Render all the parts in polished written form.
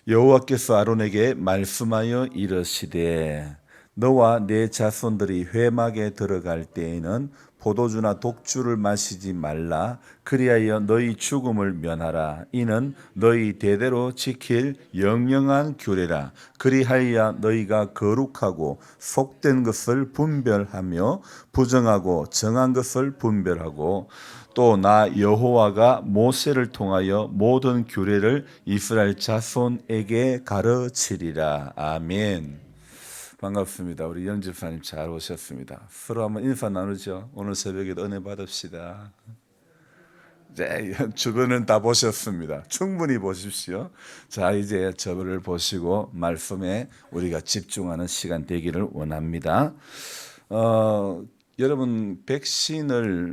여호와께서 아론에게 말씀하여 이르시되 너와 네 자손들이 회막에 들어갈 때에는 포도주나 독주를 마시지 말라. 그리하여 너희 죽음을 면하라. 이는 너희 대대로 지킬 영영한 규례라. 그리하여 너희가 거룩하고 속된 것을 분별하며 부정하고 정한 것을 분별하고 또 나 여호와가 모세를 통하여 모든 규례를 이스라엘 자손에게 가르치리라. 아멘. 반갑습니다. 우리 영 집사님 잘 오셨습니다. 서로 한번 인사 나누죠. 오늘 새벽에도 은혜 받읍시다. 네, 주변은 다 보셨습니다. 충분히 보십시오. 자, 이제 저를 보시고 말씀에 우리가 집중하는 시간 되기를 원합니다. 여러분 백신을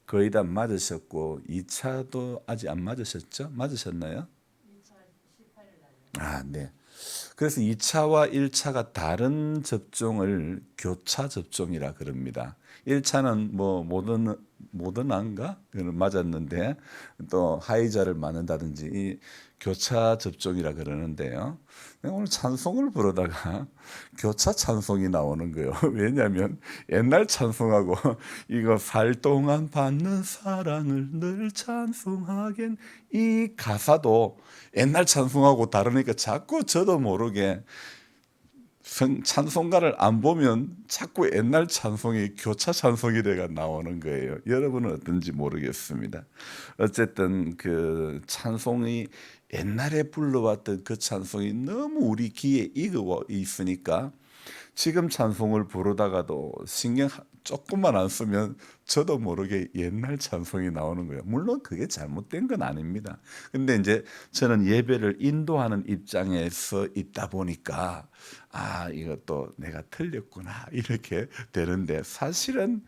거의 다 맞으셨고 2차도 아직 안 맞으셨죠? 맞으셨나요? 아, 네. 그래서 2차와 1차가 다른 접종을 교차 접종이라 그럽니다. 1차는 뭐 모더나인가 맞았는데 또 화이자를 맞는다든지 이 교차 접종이라 그러는데요. 오늘 찬송을 부르다가 교차 찬송이 나오는 거예요. 왜냐하면 옛날 찬송하고 이거 살 동안 받는 사랑을 늘 찬송하겐 이 가사도 옛날 찬송하고 다르니까 자꾸 저도 모르게 찬송가를 안 보면 자꾸 옛날 찬송이 교차 찬송이 돼가 나오는 거예요. 여러분은 어떤지 모르겠습니다. 어쨌든 그 찬송이 옛날에 불러왔던 그 찬송이 너무 우리 귀에 익어 있으니까 지금 찬송을 부르다가도 신경 조금만 안 쓰면 저도 모르게 옛날 찬송이 나오는 거예요. 물론 그게 잘못된 건 아닙니다. 근데 이제 저는 예배를 인도하는 입장에서 있다 보니까 이것도 내가 틀렸구나 이렇게 되는데 사실은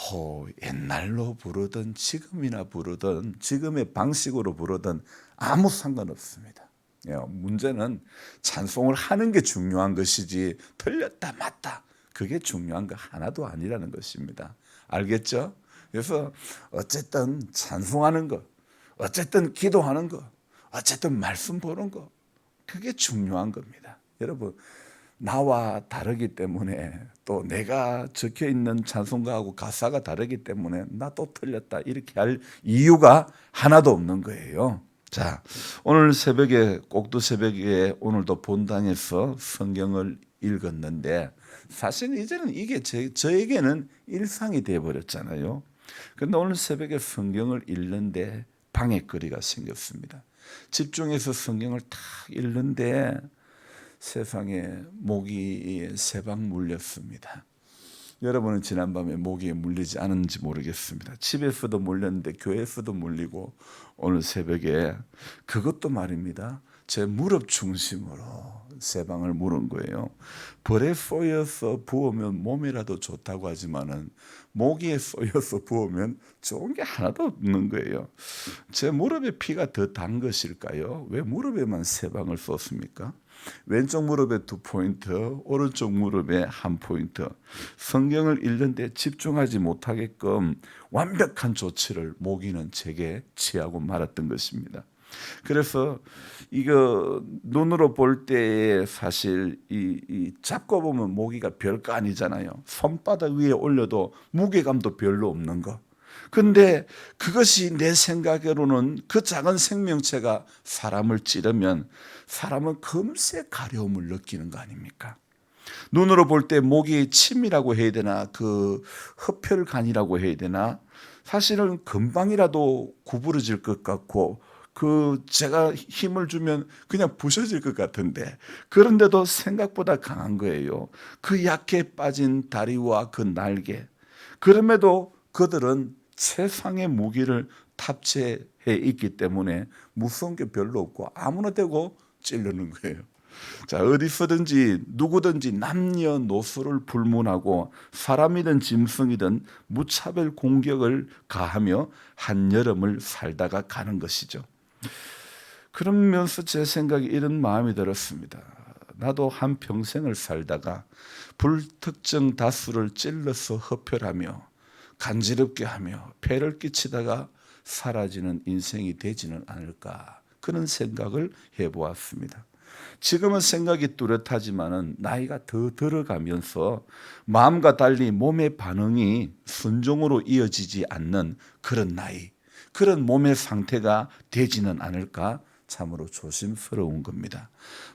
뭐 옛날로 부르든 지금이나 부르든 지금의 방식으로 부르든 아무 상관없습니다. 문제는 찬송을 하는 게 중요한 것이지 틀렸다 맞다 그게 중요한 거 하나도 아니라는 것입니다. 알겠죠? 그래서 어쨌든 찬송하는 거, 어쨌든 기도하는 거, 어쨌든 말씀 보는 거 그게 중요한 겁니다. 여러분 나와 다르기 때문에 또 내가 적혀 있는 찬송가하고 가사가 다르기 때문에 나 또 틀렸다 이렇게 할 이유가 하나도 없는 거예요. 자, 오늘 새벽에 꼭두 새벽에 오늘도 본당에서 성경을 읽었는데 사실 이제는 이게 저에게는 일상이 되어 버렸잖아요. 그런데 오늘 새벽에 성경을 읽는데 방해거리가 생겼습니다. 집중해서 성경을 탁 읽는데 세상에 모기에 세 방 물렸습니다. 여러분은 지난밤에 모기에 물리지 않은지 모르겠습니다. 집에서도 물렸는데 교회에서도 물리고 오늘 새벽에 그것도 말입니다. 제 무릎 중심으로 세 방을 물은 거예요. 벌에 쏘여서 부으면 몸이라도 좋다고 하지만은 모기에 쏘여서 부으면 좋은 게 하나도 없는 거예요. 제 무릎에 피가 더 단 것일까요? 왜 무릎에만 세 방을 쏘습니까? 왼쪽 무릎에 2포인트, 오른쪽 무릎에 1포인트. 성경을 읽는데 집중하지 못하게끔 완벽한 조치를 모기는 제게 취하고 말았던 것입니다. 그래서 이거 눈으로 볼 때에 사실 이 잡고 보면 모기가 별거 아니잖아요. 손바닥 위에 올려도 무게감도 별로 없는 거. 근데 그것이 내 생각으로는 그 작은 생명체가 사람을 찌르면 사람은 금세 가려움을 느끼는 거 아닙니까? 눈으로 볼 때 모기의 침이라고 해야 되나 그 흡혈간이라고 해야 되나 사실은 금방이라도 구부러질 것 같고 그 제가 힘을 주면 그냥 부서질 것 같은데 그런데도 생각보다 강한 거예요. 그 약해 빠진 다리와 그 날개. 그럼에도 그들은 최상의 무기를 탑재해 있기 때문에 무서운 게 별로 없고 아무나 대고 찌르는 거예요. 자, 어디서든지 누구든지 남녀노소를 불문하고 사람이든 짐승이든 무차별 공격을 가하며 한여름을 살다가 가는 것이죠. 그러면서 제 생각에 이런 마음이 들었습니다. 나도 한 평생을 살다가 불특정 다수를 찔러서 흡혈하며 간지럽게 하며 폐를 끼치다가 사라지는 인생이 되지는 않을까 그런 생각을 해보았습니다. 지금은 생각이 뚜렷하지만은 나이가 더 들어가면서 마음과 달리 몸의 반응이 순종으로 이어지지 않는 그런 나이, 그런 몸의 상태가 되지는 않을까 참으로 조심스러운 겁니다.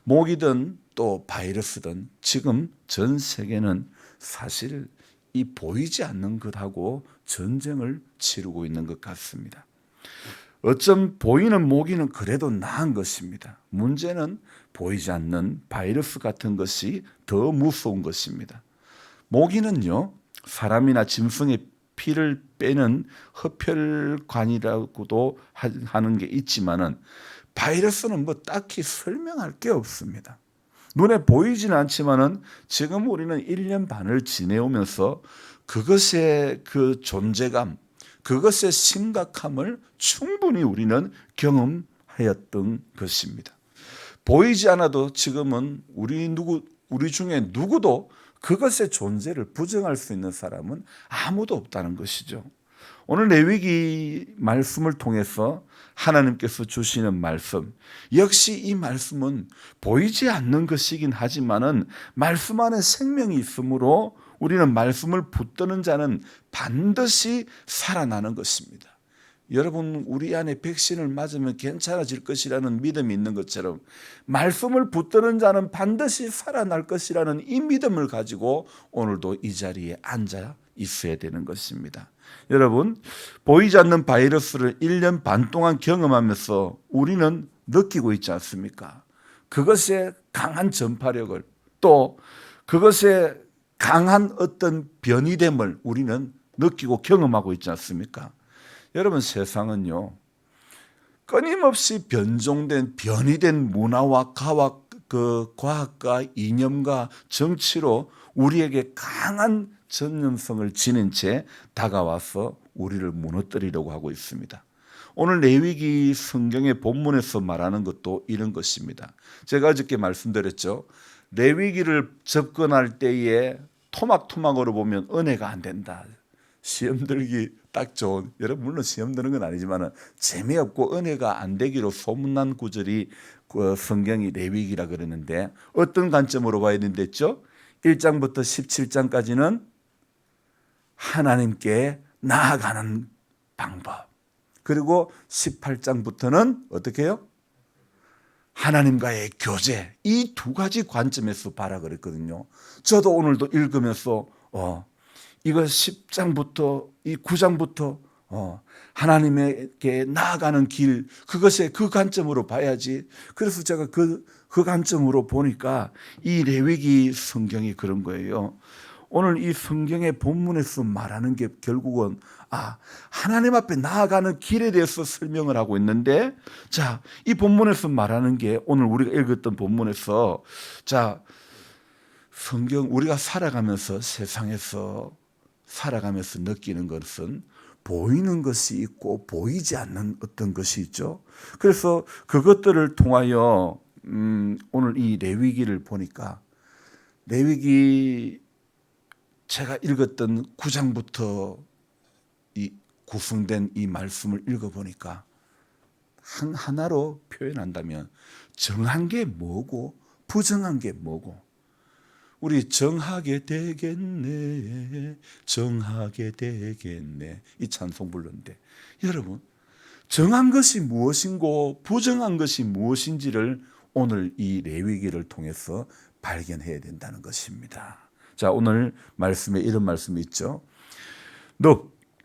모기든 또 바이러스든 지금 전 세계는 사실 이 보이지 않는 것하고 전쟁을 치르고 있는 것 같습니다. 어쩜 보이는 모기는 그래도 나은 것입니다. 문제는 보이지 않는 바이러스 같은 것이 더 무서운 것입니다. 모기는요, 사람이나 짐승의 피를 빼는 흡혈관이라고도 하는 게 있지만은 바이러스는 뭐 딱히 설명할 게 없습니다. 눈에 보이지는 않지만은 지금 우리는 1년 반을 지내오면서 그것의 그 존재감, 그것의 심각함을 충분히 우리는 경험하였던 것입니다. 보이지 않아도 지금은 우리 중에 누구도 그것의 존재를 부정할 수 있는 사람은 아무도 없다는 것이죠. 오늘 레위기 말씀을 통해서 하나님께서 주시는 말씀, 역시 이 말씀은 보이지 않는 것이긴 하지만은 말씀 안에 생명이 있으므로 우리는 말씀을 붙드는 자는 반드시 살아나는 것입니다. 여러분, 우리 안에 백신을 맞으면 괜찮아질 것이라는 믿음이 있는 것처럼 말씀을 붙드는 자는 반드시 살아날 것이라는 이 믿음을 가지고 오늘도 이 자리에 앉아 있어야 되는 것입니다. 여러분, 보이지 않는 바이러스를 1년 반 동안 경험하면서 우리는 느끼고 있지 않습니까? 그것의 강한 전파력을, 또 그것의 강한 어떤 변이됨을 우리는 느끼고 경험하고 있지 않습니까? 여러분, 세상은요, 끊임없이 변이된 문화와 과학과 이념과 정치로 우리에게 강한 전념성을 지닌 채 다가와서 우리를 무너뜨리려고 하고 있습니다. 오늘 레위기 성경의 본문에서 말하는 것도 이런 것입니다. 제가 어저께 말씀드렸죠. 레위기를 접근할 때에 토막토막으로 보면 은혜가 안 된다. 시험 들기 딱 좋은, 여러분 물론 시험 드는 건 아니지만 재미없고 은혜가 안 되기로 소문난 구절이 성경이 레위기라 그러는데 어떤 관점으로 봐야 된댔죠? 1장부터 17장까지는 하나님께 나아가는 방법, 그리고 18장부터는 어떻게 해요? 하나님과의 교제, 이 두 가지 관점에서 봐라 그랬거든요. 저도 오늘도 읽으면서 이거 10장부터 이 9장부터 하나님에게 나아가는 길, 그것의 그 관점으로 봐야지. 그래서 제가 그 관점으로 보니까 이 레위기 성경이 그런 거예요. 오늘 이 성경의 본문에서 말하는 게 결국은 하나님 앞에 나아가는 길에 대해서 설명을 하고 있는데, 자, 이 본문에서 말하는 게 오늘 우리가 읽었던 본문에서, 자, 성경 우리가 살아가면서 세상에서 살아가면서 느끼는 것은 보이는 것이 있고 보이지 않는 어떤 것이 있죠. 그래서 그것들을 통하여 오늘 이 레위기를 보니까 레위기 제가 읽었던 9장부터 이 구성된 이 말씀을 읽어보니까 하나로 표현한다면 정한 게 뭐고 부정한 게 뭐고, 우리 정하게 되겠네, 정하게 되겠네, 이 찬송 불렀는데 여러분, 정한 것이 무엇인고 부정한 것이 무엇인지를 오늘 이 레위기를 통해서 발견해야 된다는 것입니다. 자, 오늘 말씀에 이런 말씀이 있죠.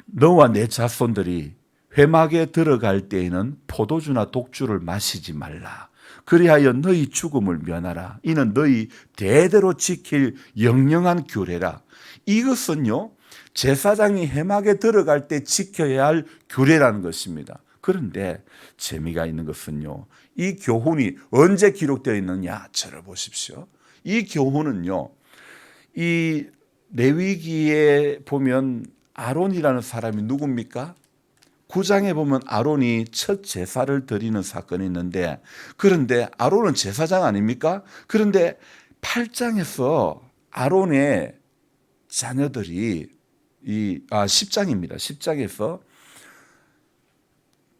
너와 내 자손들이 회막에 들어갈 때에는 포도주나 독주를 마시지 말라. 그리하여 너희 죽음을 면하라. 이는 너희 대대로 지킬 영영한 규례라. 이것은요, 제사장이 회막에 들어갈 때 지켜야 할 규례라는 것입니다. 그런데 재미가 있는 것은요, 이 교훈이 언제 기록되어 있느냐, 저를 보십시오. 이 교훈은요, 이 레위기에 보면 아론이라는 사람이 누굽니까? 9장에 보면 아론이 첫 제사를 드리는 사건이 있는데, 그런데 아론은 제사장 아닙니까? 그런데 8장에서 아론의 자녀들이 10장입니다. 10장에서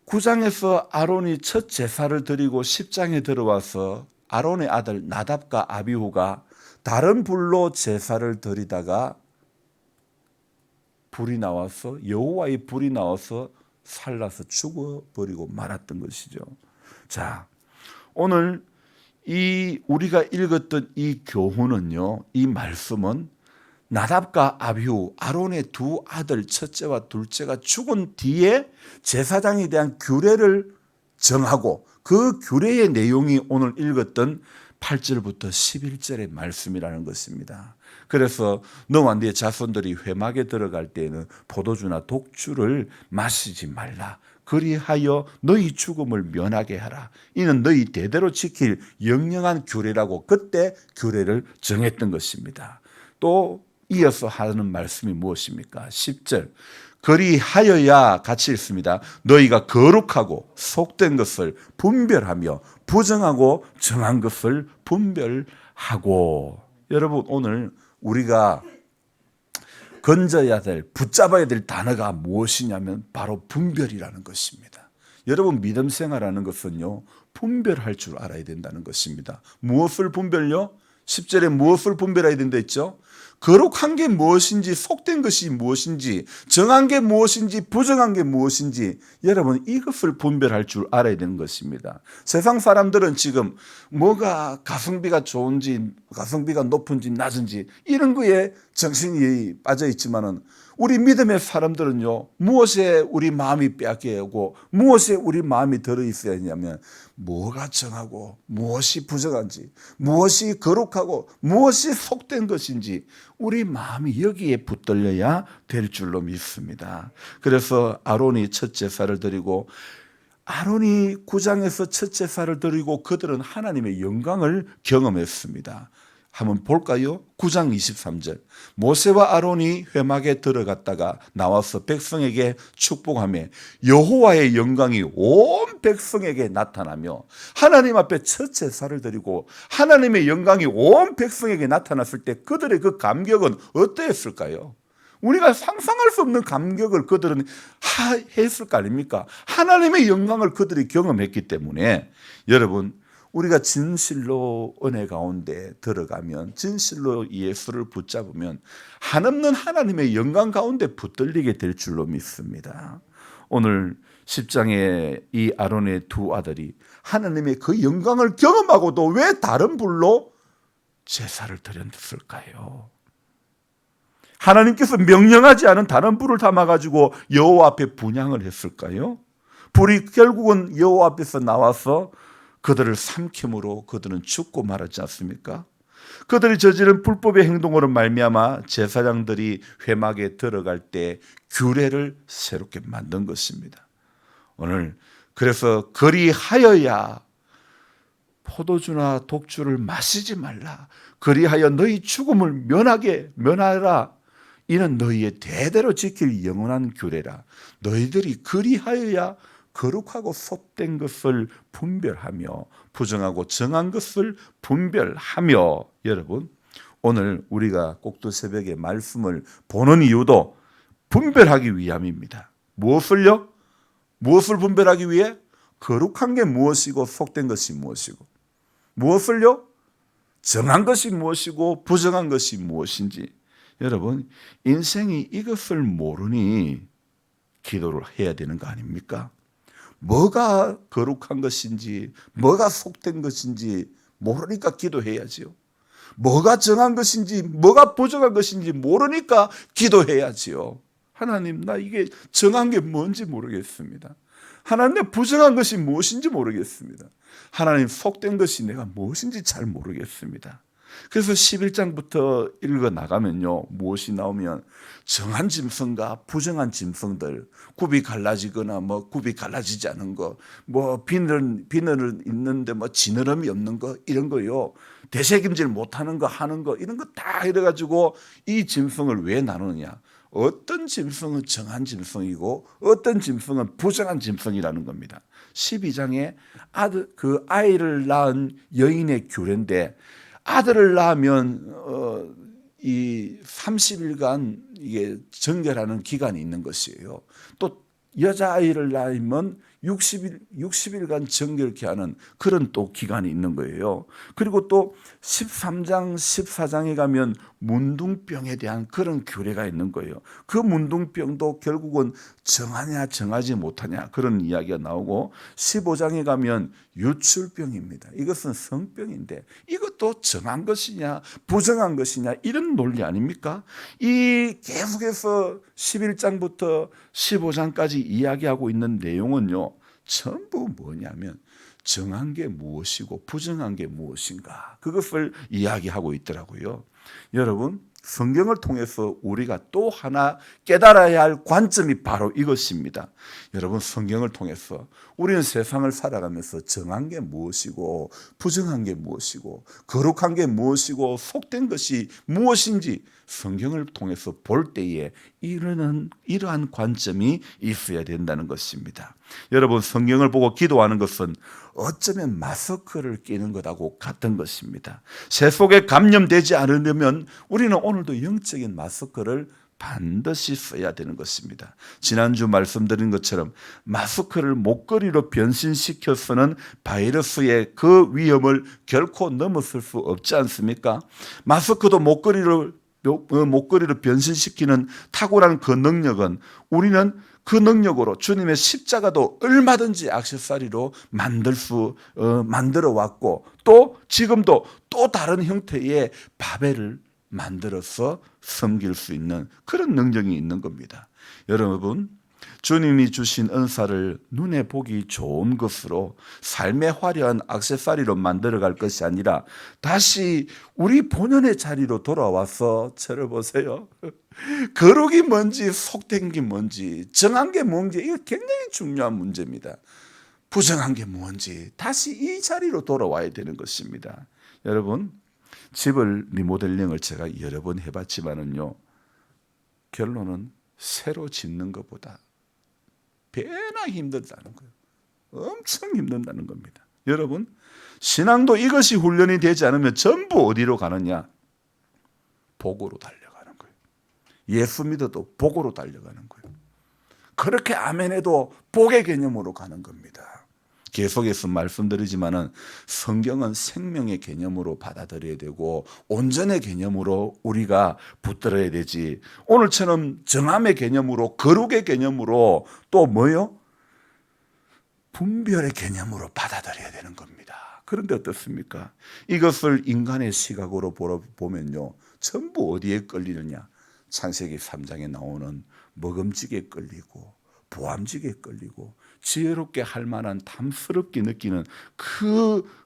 9장에서 아론이 첫 제사를 드리고 10장에 들어와서 아론의 아들 나답과 아비후가 다른 불로 제사를 드리다가 불이 나와서 여호와의 불이 나와서 살라서 죽어버리고 말았던 것이죠. 자, 오늘 이 우리가 읽었던 이 교훈은요, 이 말씀은 나답과 아비후 아론의 두 아들 첫째와 둘째가 죽은 뒤에 제사장에 대한 규례를 정하고 그 규례의 내용이 오늘 읽었던 8절부터 11절의 말씀이라는 것입니다. 그래서 너와 네 자손들이 회막에 들어갈 때에는 포도주나 독주를 마시지 말라. 그리하여 너희 죽음을 면하게 하라. 이는 너희 대대로 지킬 영영한 규례라고 그때 규례를 정했던 것입니다. 또 이어서 하는 말씀이 무엇입니까? 10절. 그리하여야 같이 읽습니다. 너희가 거룩하고 속된 것을 분별하며 부정하고 정한 것을 분별하고. 여러분, 오늘 우리가 건져야 될, 붙잡아야 될 단어가 무엇이냐면 바로 분별이라는 것입니다. 여러분, 믿음 생활하는 것은요, 분별할 줄 알아야 된다는 것입니다. 무엇을 분별요? 10절에 무엇을 분별해야 된다 했죠? 거룩한 게 무엇인지, 속된 것이 무엇인지, 정한 게 무엇인지, 부정한 게 무엇인지, 여러분 이것을 분별할 줄 알아야 되는 것입니다. 세상 사람들은 지금 뭐가 가성비가 좋은지, 가성비가 높은지 낮은지 이런 거에 정신이 빠져 있지만은 우리 믿음의 사람들은요, 무엇에 우리 마음이 빼앗기고 무엇에 우리 마음이 들어 있어야 하냐면 뭐가 정하고 무엇이 부정한지, 무엇이 거룩하고 무엇이 속된 것인지 우리 마음이 여기에 붙들려야 될 줄로 믿습니다. 그래서 아론이 첫 제사를 드리고, 아론이 9장에서 첫 제사를 드리고 그들은 하나님의 영광을 경험했습니다. 한번 볼까요? 9장 23절. 모세와 아론이 회막에 들어갔다가 나와서 백성에게 축복하며 여호와의 영광이 온 백성에게 나타나며, 하나님 앞에 첫 제사를 드리고 하나님의 영광이 온 백성에게 나타났을 때 그들의 그 감격은 어떠했을까요? 우리가 상상할 수 없는 감격을 그들은 했을 거 아닙니까? 하나님의 영광을 그들이 경험했기 때문에 여러분, 우리가 진실로 은혜 가운데 들어가면, 진실로 예수를 붙잡으면 한없는 하나님의 영광 가운데 붙들리게 될 줄로 믿습니다. 오늘 10장에 이 아론의 두 아들이 하나님의 그 영광을 경험하고도 왜 다른 불로 제사를 드렸을까요? 하나님께서 명령하지 않은 다른 불을 담아가지고 여호와 앞에 분향을 했을까요? 불이 결국은 여호와 앞에서 나와서 그들을 삼킴으로 그들은 죽고 말았지 않습니까? 그들이 저지른 불법의 행동으로 말미암아 제사장들이 회막에 들어갈 때 규례를 새롭게 만든 것입니다. 오늘 그래서 그리하여야 포도주나 독주를 마시지 말라. 그리하여 너희 죽음을 면하라. 이는 너희의 대대로 지킬 영원한 규례라. 너희들이 그리하여야 거룩하고 속된 것을 분별하며 부정하고 정한 것을 분별하며. 여러분, 오늘 우리가 꼭두새벽에 말씀을 보는 이유도 분별하기 위함입니다. 무엇을요? 무엇을 분별하기 위해? 거룩한 게 무엇이고 속된 것이 무엇이고, 무엇을요? 정한 것이 무엇이고 부정한 것이 무엇인지. 여러분, 인생이 이것을 모르니 기도를 해야 되는 거 아닙니까? 뭐가 거룩한 것인지, 뭐가 속된 것인지 모르니까 기도해야지요. 뭐가 정한 것인지, 뭐가 부정한 것인지 모르니까 기도해야지요. 하나님, 나 이게 정한 게 뭔지 모르겠습니다. 하나님, 내 부정한 것이 무엇인지 모르겠습니다. 하나님, 속된 것이 내가 무엇인지 잘 모르겠습니다. 그래서 11장부터 읽어 나가면요, 무엇이 나오면 정한 짐승과 부정한 짐승들, 굽이 갈라지거나 굽이 갈라지지 않은 거, 비늘은 있는데 지느러미 없는 거, 이런 거요, 되새김질 못하는 거, 하는 거, 이런 거 다 이래가지고 이 짐승을 왜 나누느냐? 어떤 짐승은 정한 짐승이고 어떤 짐승은 부정한 짐승이라는 겁니다. 12장에 그 아이를 낳은 여인의 규례인데, 아들을 낳으면 이 30일간 이게 정결하는 기간이 있는 것이에요. 또 여자아이를 낳으면 60일간 정결케 하는 그런 또 기간이 있는 거예요. 그리고 또 13장, 14장에 가면 문둥병에 대한 그런 규례가 있는 거예요. 그 문둥병도 결국은 정하냐 정하지 못하냐 그런 이야기가 나오고 15장에 가면 유출병입니다. 이것은 성병인데 이것도 정한 것이냐 부정한 것이냐 이런 논리 아닙니까? 이 계속해서 11장부터 15장까지 이야기하고 있는 내용은요, 전부 뭐냐면 정한 게 무엇이고 부정한 게 무엇인가 그것을 이야기하고 있더라고요. 여러분, 성경을 통해서 우리가 또 하나 깨달아야 할 관점이 바로 이것입니다. 여러분, 성경을 통해서 우리는 세상을 살아가면서 정한 게 무엇이고 부정한 게 무엇이고 거룩한 게 무엇이고 속된 것이 무엇인지 성경을 통해서 볼 때에 이러한 관점이 있어야 된다는 것입니다. 여러분, 성경을 보고 기도하는 것은 어쩌면 마스크를 끼는 것하고 같은 것입니다. 새 속에 감염되지 않으려면 우리는 오늘도 영적인 마스크를 반드시 써야 되는 것입니다. 지난주 말씀드린 것처럼 마스크를 목걸이로 변신시켜서는 바이러스의 그 위험을 결코 넘어설 수 없지 않습니까? 마스크도 목걸이로 변신시키는 탁월한 그 능력은 우리는 그 능력으로 주님의 십자가도 얼마든지 액세서리로 만들어 왔고 또 지금도 또 다른 형태의 바벨을 만들어서 섬길 수 있는 그런 능력이 있는 겁니다. 여러분, 주님이 주신 은사를 눈에 보기 좋은 것으로 삶의 화려한 액세서리로 만들어갈 것이 아니라 다시 우리 본연의 자리로 돌아와서 저를 보세요. 거룩이 뭔지 속된 게 뭔지 정한 게 뭔지 이거 굉장히 중요한 문제입니다. 부정한 게 뭔지 다시 이 자리로 돌아와야 되는 것입니다. 여러분, 집을 리모델링을 제가 여러 번 해봤지만은요, 결론은 새로 짓는 것보다 배나 힘들다는 거예요. 엄청 힘든다는 겁니다. 여러분, 신앙도 이것이 훈련이 되지 않으면 전부 어디로 가느냐? 복으로 달려가는 거예요. 예수 믿어도 복으로 달려가는 거예요. 그렇게 아멘해도 복의 개념으로 가는 겁니다. 계속해서 말씀드리지만은 성경은 생명의 개념으로 받아들여야 되고 온전의 개념으로 우리가 붙들어야 되지, 오늘처럼 정함의 개념으로 거룩의 개념으로 또 뭐요? 분별의 개념으로 받아들여야 되는 겁니다. 그런데 어떻습니까? 이것을 인간의 시각으로 보면요, 전부 어디에 끌리느냐? 창세기 3장에 나오는 먹음직에 끌리고 보암직에 끌리고 지혜롭게 할 만한 탐스럽게 느끼는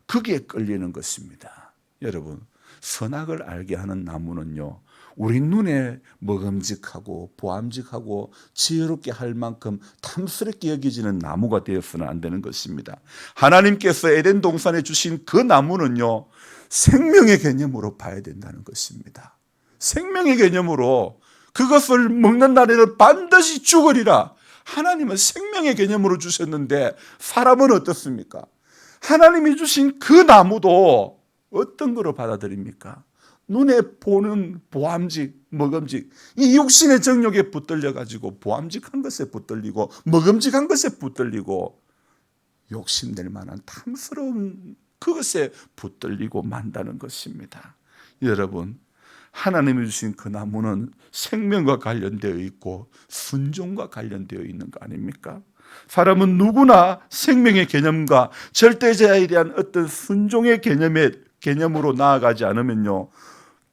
거기에 끌리는 것입니다. 여러분, 선악을 알게 하는 나무는요, 우리 눈에 먹음직하고 보암직하고 지혜롭게 할 만큼 탐스럽게 여기지는 나무가 되어서는 안 되는 것입니다. 하나님께서 에덴 동산에 주신 그 나무는요, 생명의 개념으로 봐야 된다는 것입니다. 생명의 개념으로 그것을 먹는 날에는 반드시 죽으리라. 하나님은 생명의 개념으로 주셨는데 사람은 어떻습니까? 하나님이 주신 그 나무도 어떤 거로 받아들입니까? 눈에 보는 보암직, 먹음직, 이 육신의 정욕에 붙들려 가지고 보암직한 것에 붙들리고 먹음직한 것에 붙들리고 욕심낼 만한 탐스러운 그것에 붙들리고 만다는 것입니다. 여러분, 하나님이 주신 그 나무는 생명과 관련되어 있고 순종과 관련되어 있는 거 아닙니까? 사람은 누구나 생명의 개념과 절대자에 대한 어떤 순종의 개념으로 나아가지 않으면요,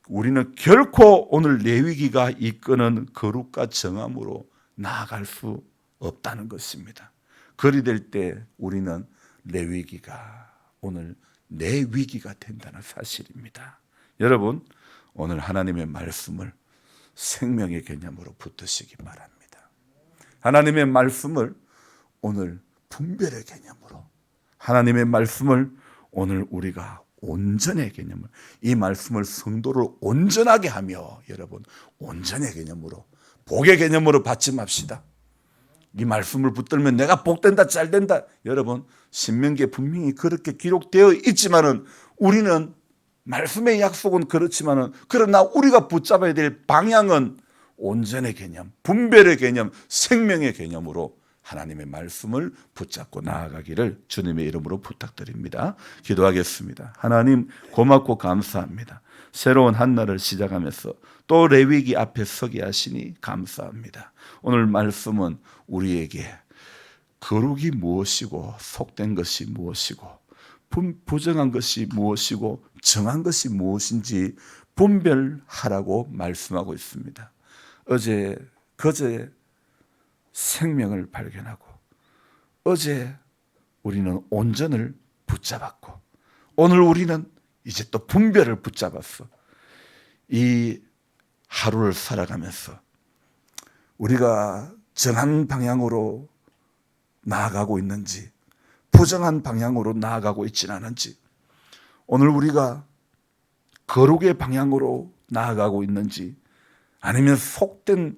우리는 결코 오늘 레위기가 이끄는 거룩과 정함으로 나아갈 수 없다는 것입니다. 그리 될 때 우리는 레위기가 오늘 내 위기가 된다는 사실입니다. 여러분, 오늘 하나님의 말씀을 생명의 개념으로 붙드시기 바랍니다. 하나님의 말씀을 오늘 분별의 개념으로, 하나님의 말씀을 오늘 우리가 온전의 개념을, 이 말씀을 성도를 온전하게 하며 여러분 온전의 개념으로, 복의 개념으로 받지 맙시다. 이 말씀을 붙들면 내가 복된다, 잘된다. 여러분, 신명기에 분명히 그렇게 기록되어 있지만은 우리는 말씀의 약속은 그렇지만은 그러나 우리가 붙잡아야 될 방향은 온전의 개념, 분별의 개념, 생명의 개념으로 하나님의 말씀을 붙잡고 나아가기를 주님의 이름으로 부탁드립니다. 기도하겠습니다. 하나님 고맙고 감사합니다. 새로운 한 날을 시작하면서 또 레위기 앞에 서게 하시니 감사합니다. 오늘 말씀은 우리에게 거룩이 무엇이고 속된 것이 무엇이고 부정한 것이 무엇이고 정한 것이 무엇인지 분별하라고 말씀하고 있습니다. 어제 그제 생명을 발견하고 어제 우리는 온전을 붙잡았고 오늘 우리는 이제 또 분별을 붙잡았어. 이 하루를 살아가면서 우리가 정한 방향으로 나아가고 있는지 부정한 방향으로 나아가고 있지는 않은지 오늘 우리가 거룩의 방향으로 나아가고 있는지 아니면 속된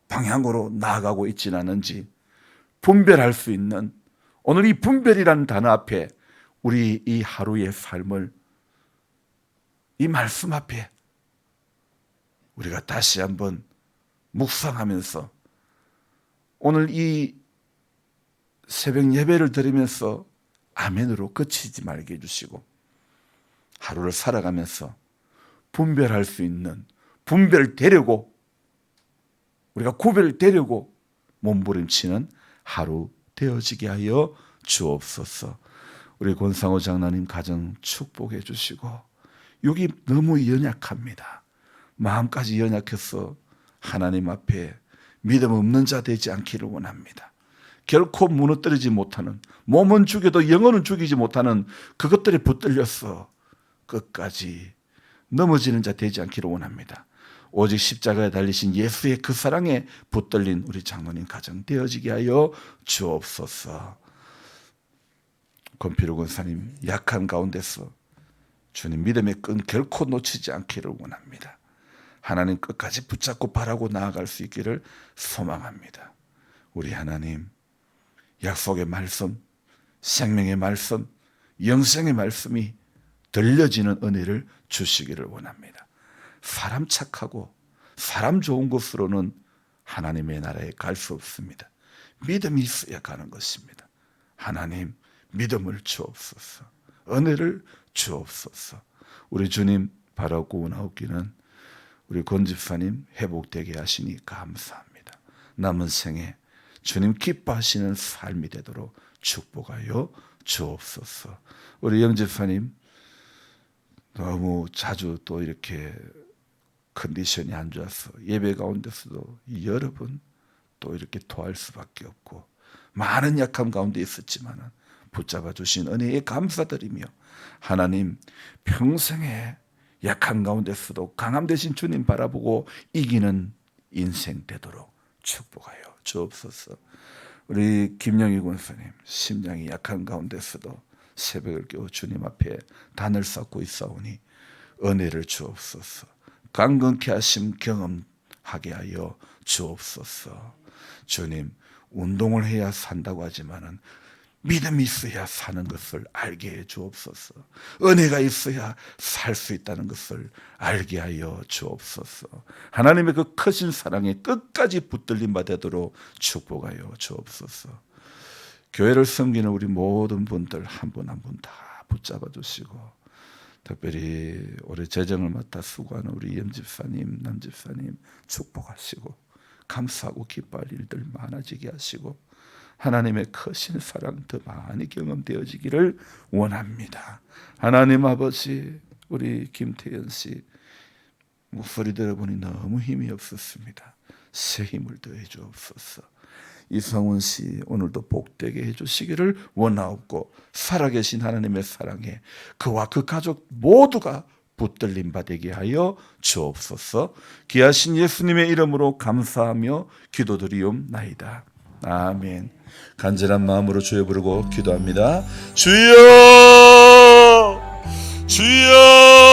방향으로 나아가고 있지는 않은지 분별할 수 있는 오늘 이 분별이라는 단어 앞에 우리 이 하루의 삶을 이 말씀 앞에 우리가 다시 한번 묵상하면서 오늘 이 새벽 예배를 드리면서 아멘으로 그치지 말게 해주시고 하루를 살아가면서 분별할 수 있는 분별되려고 우리가 구별되려고 몸부림치는 하루 되어지게 하여 주옵소서. 우리 권상호 장로님 가정 축복해 주시고 여기 너무 연약합니다. 마음까지 연약해서 하나님 앞에 믿음 없는 자 되지 않기를 원합니다. 결코 무너뜨리지 못하는 몸은 죽여도 영혼은 죽이지 못하는 그것들에 붙들려서 끝까지 넘어지는 자 되지 않기를 원합니다. 오직 십자가에 달리신 예수의 그 사랑에 붙들린 우리 장로님 가정 되어지게 하여 주옵소서. 권필우 권사님 약한 가운데서 주님 믿음의 끈 결코 놓치지 않기를 원합니다. 하나님 끝까지 붙잡고 바라고 나아갈 수 있기를 소망합니다. 우리 하나님 약속의 말씀, 생명의 말씀, 영생의 말씀이 들려지는 은혜를 주시기를 원합니다. 사람 착하고 사람 좋은 곳으로는 하나님의 나라에 갈 수 없습니다. 믿음이 있어야 가는 것입니다. 하나님 믿음을 주옵소서. 은혜를 주옵소서. 우리 주님 바라고 나오기는 우리 권 집사님 회복되게 하시니 감사합니다. 남은 생에 주님 기뻐하시는 삶이 되도록 축복하여 주옵소서. 우리 영 집사님 너무 자주 또 이렇게 컨디션이 안 좋아서 예배 가운데서도 여러 번 또 이렇게 토할 수밖에 없고 많은 약함 가운데 있었지만 붙잡아 주신 은혜에 감사드리며 하나님 평생에 약한 가운데서도 강함 되신 주님 바라보고 이기는 인생 되도록 축복하여 주옵소서. 우리 김영희 권사님 심장이 약한 가운데서도 새벽을 깨워 주님 앞에 단을 쌓고 있사오니 은혜를 주옵소서. 강건케 하심 경험하게 하여 주옵소서. 주님 운동을 해야 산다고 하지만은 믿음이 있어야 사는 것을 알게 해 주옵소서. 은혜가 있어야 살 수 있다는 것을 알게 하여 주옵소서. 하나님의 그 크신 사랑에 끝까지 붙들림 받도록 축복하여 주옵소서. 교회를 섬기는 우리 모든 분들 한 분 한 분 다 붙잡아 주시고 특별히 올해 재정을 맡아 수고하는 우리 염집사님, 남집사님 축복하시고 감사하고 기뻐할 일들 많아지게 하시고 하나님의 크신 사랑 더 많이 경험되어지기를 원합니다. 하나님 아버지 우리 김태현 씨 목소리 들어보니 너무 힘이 없었습니다. 새 힘을 더해 주옵소서. 이성훈 씨 오늘도 복되게 해주시기를 원하옵고 살아계신 하나님의 사랑에 그와 그 가족 모두가 붙들림 받게 하여 주옵소서. 귀하신 예수님의 이름으로 감사하며 기도드리옵나이다. 아멘. 간절한 마음으로 주여 부르고 기도합니다. 주여 주여